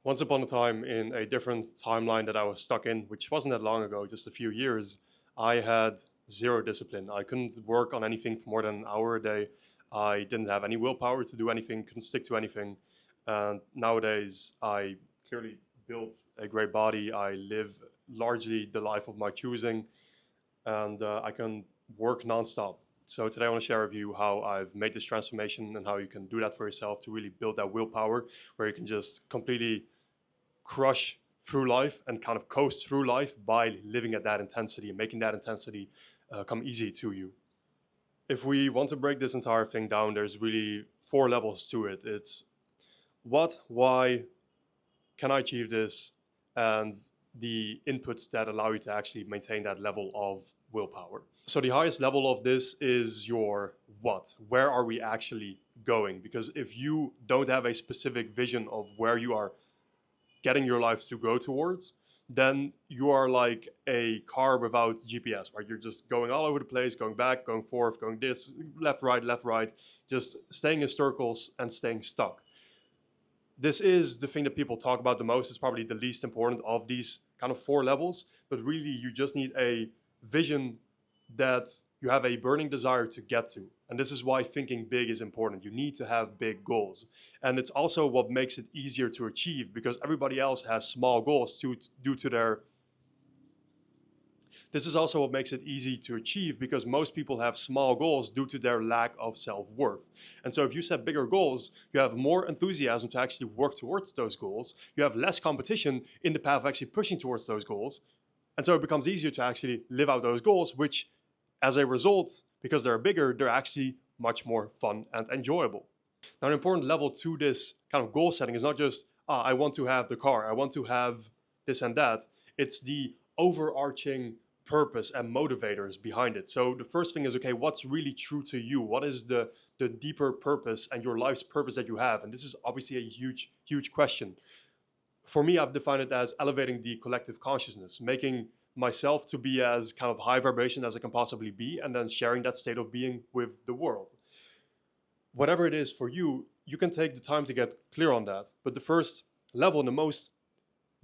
Once upon a time, in a different timeline that I was stuck in, which wasn't that long ago, just a few years, I had zero discipline. I couldn't work on anything for more than an hour a day. I didn't have any willpower to do anything, couldn't stick to anything. And nowadays, I clearly built a great body. I live largely the life of my choosing, and I can work nonstop. So today I want to share with you how I've made this transformation and how you can do that for yourself to really build that willpower where you can just completely crush through life and kind of coast through life by living at that intensity and making that intensity come easy to you. If we want to break this entire thing down, there's really four levels to it. It's what, why, can I achieve this, and the inputs that allow you to actually maintain that level of willpower. So the highest level of this is your what. Where are we actually going? Because if you don't have a specific vision of where you are getting your life to go towards, then you are like a car without GPS, right? You're just going all over the place, going back, going forth, going this, left, right, just staying in circles and staying stuck. This is the thing that people talk about the most. It's probably the least important of these kind of four levels, but really you just need a vision that you have a burning desire to get to. And this is why thinking big is important. You need to have big goals. And it's also what makes it easier to achieve because everybody else has small goals due to their... This is also what makes it easy to achieve because most people have small goals due to their lack of self-worth. And so if you set bigger goals, you have more enthusiasm to actually work towards those goals. You have less competition in the path of actually pushing towards those goals. And so it becomes easier to actually live out those goals, which as a result, because they're bigger, they're actually much more fun and enjoyable. Now, an important level to this kind of goal setting is not just, I want to have the car, I want to have this and that. It's the overarching purpose and motivators behind it. So the first thing is, okay, what's really true to you? What is the deeper purpose and your life's purpose that you have? And this is obviously a huge question. For me, I've defined it as elevating the collective consciousness, making myself to be as kind of high vibration as I can possibly be, and then sharing that state of being with the world. Whatever it is for you, you can take the time to get clear on that. But the first level and the most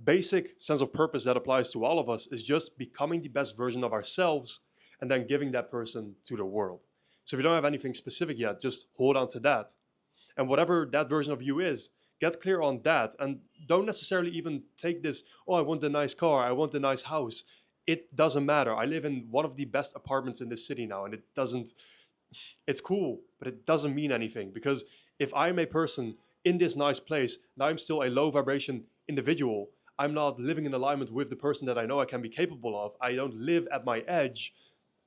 basic sense of purpose that applies to all of us is just becoming the best version of ourselves and then giving that person to the world. So if you don't have anything specific yet, just hold on to that. And whatever that version of you is, get clear on that and don't necessarily even take this, oh, I want the nice car, I want the nice house. It doesn't matter. I live in one of the best apartments in this city now, and it's cool, but it doesn't mean anything because if I'm a person in this nice place and I'm still a low vibration individual, I'm not living in alignment with the person that I know I can be capable of. I don't live at my edge.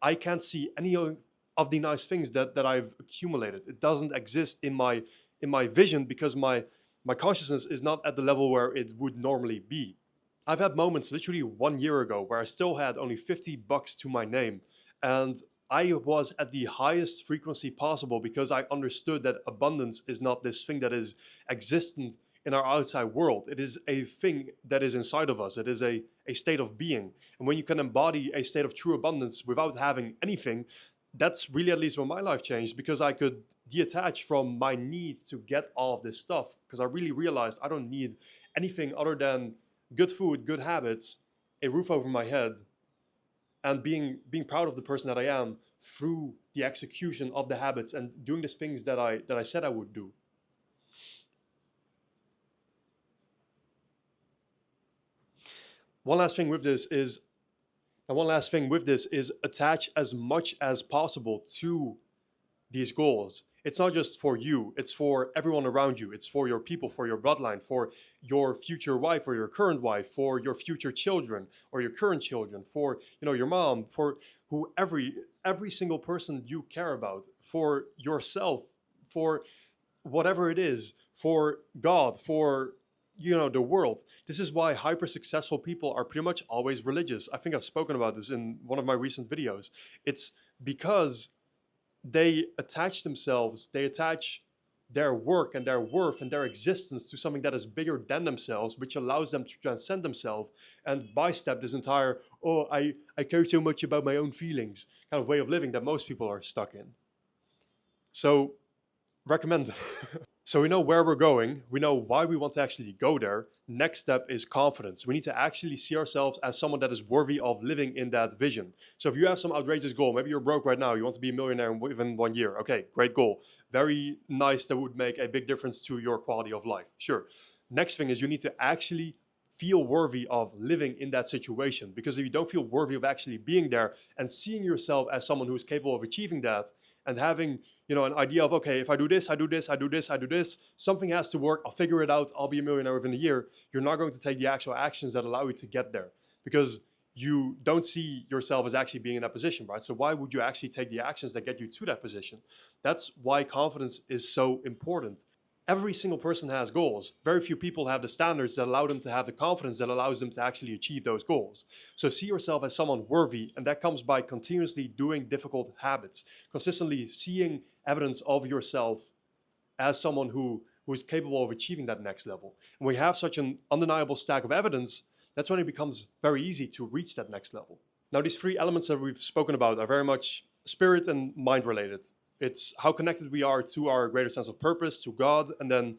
I can't see any of the nice things that I've accumulated. It doesn't exist in my vision because my consciousness is not at the level where it would normally be. I've had moments literally 1 year ago where I still had only $50 to my name, and I was at the highest frequency possible because I understood that abundance is not this thing that is existent in our outside world. It is a thing that is inside of us. It is a state of being. And when you can embody a state of true abundance without having anything, that's really at least when my life changed because I could detach from my need to get all of this stuff because I really realized I don't need anything other than good food, good habits, a roof over my head, and being proud of the person that I am through the execution of the habits and doing the things that I said I would do. One last thing with this is attach as much as possible to these goals. It's not just for you, it's for everyone around you. It's for your people, for your bloodline, for your future wife or your current wife, for your future children or your current children, for your mom, for every single person you care about, for yourself, for whatever it is, for God, for the world. This is why hyper successful people are pretty much always religious. I think I've spoken about this in one of my recent videos. It's because they attach their work and their worth and their existence to something that is bigger than themselves, which allows them to transcend themselves and bystep this entire, oh, I care so much about my own feelings kind of way of living that most people are stuck in. So recommend So we know where we're going, we know why we want to actually go there. Next step is confidence. We need to actually see ourselves as someone that is worthy of living in that vision. So if you have some outrageous goal, maybe you're broke right now, you want to be a millionaire within 1 year. Okay, great goal. Very nice, that would make a big difference to your quality of life. Sure. Next thing is you need to actually feel worthy of living in that situation, because if you don't feel worthy of actually being there and seeing yourself as someone who is capable of achieving that, and having an idea of, okay, if I do this, I do this, I do this, I do this, something has to work, I'll figure it out, I'll be a millionaire within a year, you're not going to take the actual actions that allow you to get there, because you don't see yourself as actually being in that position, right? So why would you actually take the actions that get you to that position? That's why confidence is so important. Every single person has goals. Very few people have the standards that allow them to have the confidence that allows them to actually achieve those goals. So see yourself as someone worthy, and that comes by continuously doing difficult habits, consistently seeing evidence of yourself as someone who is capable of achieving that next level. And when we have such an undeniable stack of evidence, that's when it becomes very easy to reach that next level. Now, these three elements that we've spoken about are very much spirit and mind related. It's how connected we are to our greater sense of purpose, to God, and then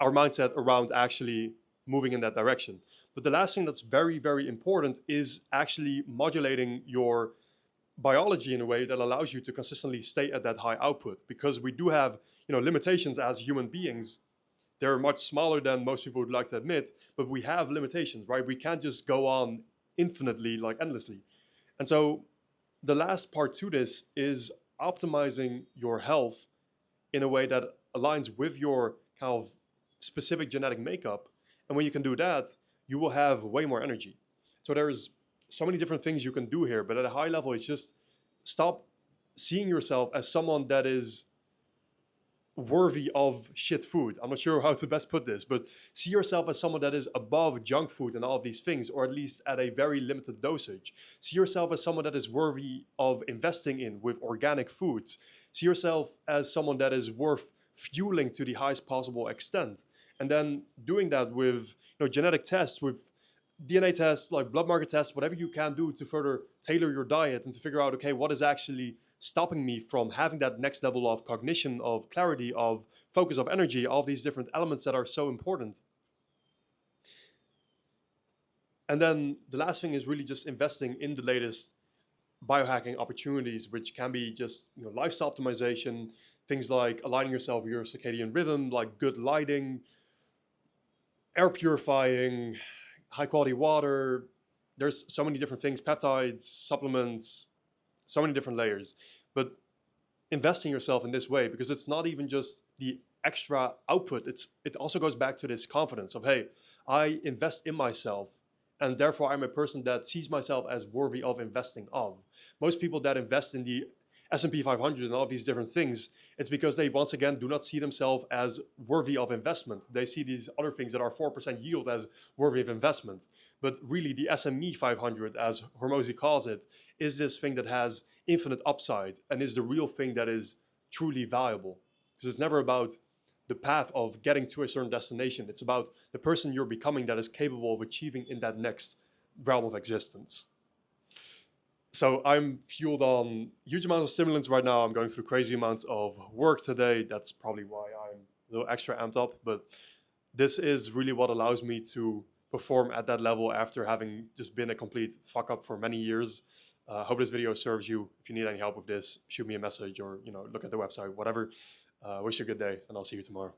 our mindset around actually moving in that direction. But the last thing that's very, very important is actually modulating your biology in a way that allows you to consistently stay at that high output, because we do have limitations as human beings. They're much smaller than most people would like to admit, but we have limitations, right? We can't just go on infinitely, like endlessly. And so the last part to this is optimizing your health in a way that aligns with your kind of specific genetic makeup. And when you can do that, you will have way more energy. So there's so many different things you can do here, but at a high level, it's just stop seeing yourself as someone that is worthy of shit food. I'm not sure how to best put this, but see yourself as someone that is above junk food and all of these things, or at least at a very limited dosage. See yourself as someone that is worthy of investing in with organic foods. See yourself as someone that is worth fueling to the highest possible extent. And then doing that with genetic tests, with DNA tests, like blood marker tests, whatever you can do to further tailor your diet and to figure out, okay, what is actually stopping me from having that next level of cognition, of clarity, of focus, of energy, all of these different elements that are so important. And then the last thing is really just investing in the latest biohacking opportunities, which can be just lifestyle optimization, things like aligning yourself with your circadian rhythm, like good lighting, air purifying, high quality water. There's so many different things, peptides, supplements, so many different layers. But investing yourself in this way, because it's not even just the extra output, it also goes back to this confidence of, hey, I invest in myself, and therefore I'm a person that sees myself as worthy of investing of. Most people that invest in the S&P 500 and all of these different things, it's because they once again do not see themselves as worthy of investment. They see these other things that are 4% yield as worthy of investment. But really the S&P 500, as Hormozy calls it, is this thing that has infinite upside and is the real thing that is truly valuable. Because it's never about the path of getting to a certain destination. It's about the person you're becoming that is capable of achieving in that next realm of existence. So I'm fueled on huge amounts of stimulants right now. I'm going through crazy amounts of work today. That's probably why I'm a little extra amped up. But this is really what allows me to perform at that level after having just been a complete fuck up for many years. Hope this video serves you. If you need any help with this, shoot me a message or look at the website, whatever. Wish you a good day, and I'll see you tomorrow.